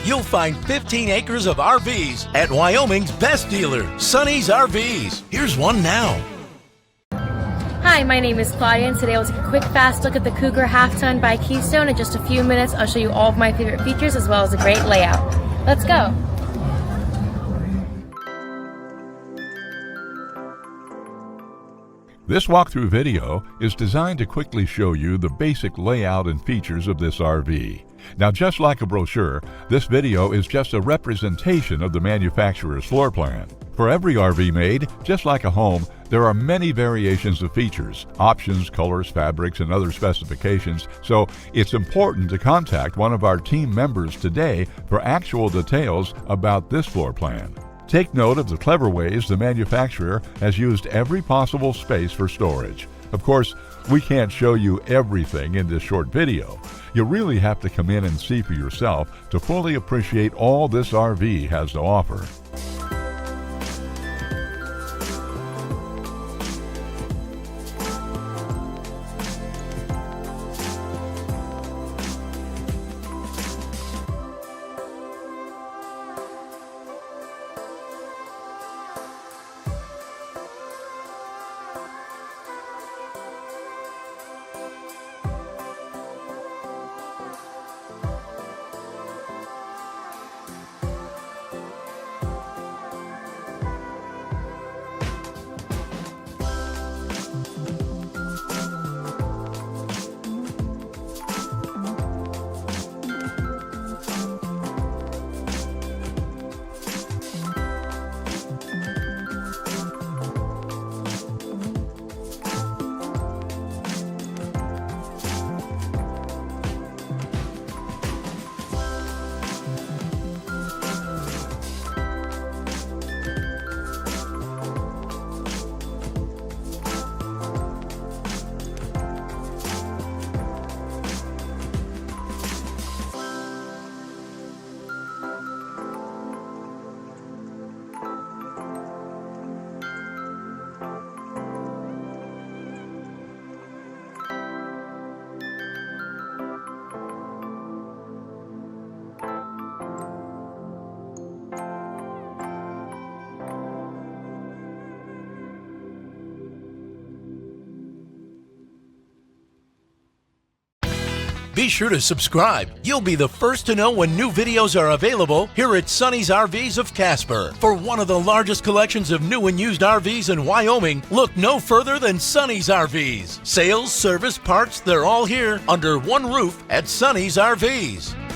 you'll find 15 acres of RVs at Wyoming's best dealer, Sonny's RVs. Here's one now. Hi, my name is Claudia, and today we'll take a quick, fast look at the Cougar Half-Ton by Keystone. In just a few minutes, I'll show you all of my favorite features as well as a great layout. Let's go. This walkthrough video is designed to quickly show you the basic layout and features of this RV. Now, just like a brochure, this video is just a representation of the manufacturer's floor plan. For every RV made, just like a home, there are many variations of features, options, colors, fabrics, and other specifications, so it's important to contact one of our team members today for actual details about this floor plan. Take note of the clever ways the manufacturer has used every possible space for storage. Of course, we can't show you everything in this short video. You really have to come in and see for yourself to fully appreciate all this RV has to offer. Be sure to subscribe. You'll be the first to know when new videos are available here at Sonny's RVs of Casper. For one of the largest collections of new and used RVs in Wyoming, look no further than Sonny's RVs. Sales, service, parts, they're all here under one roof at Sonny's RVs.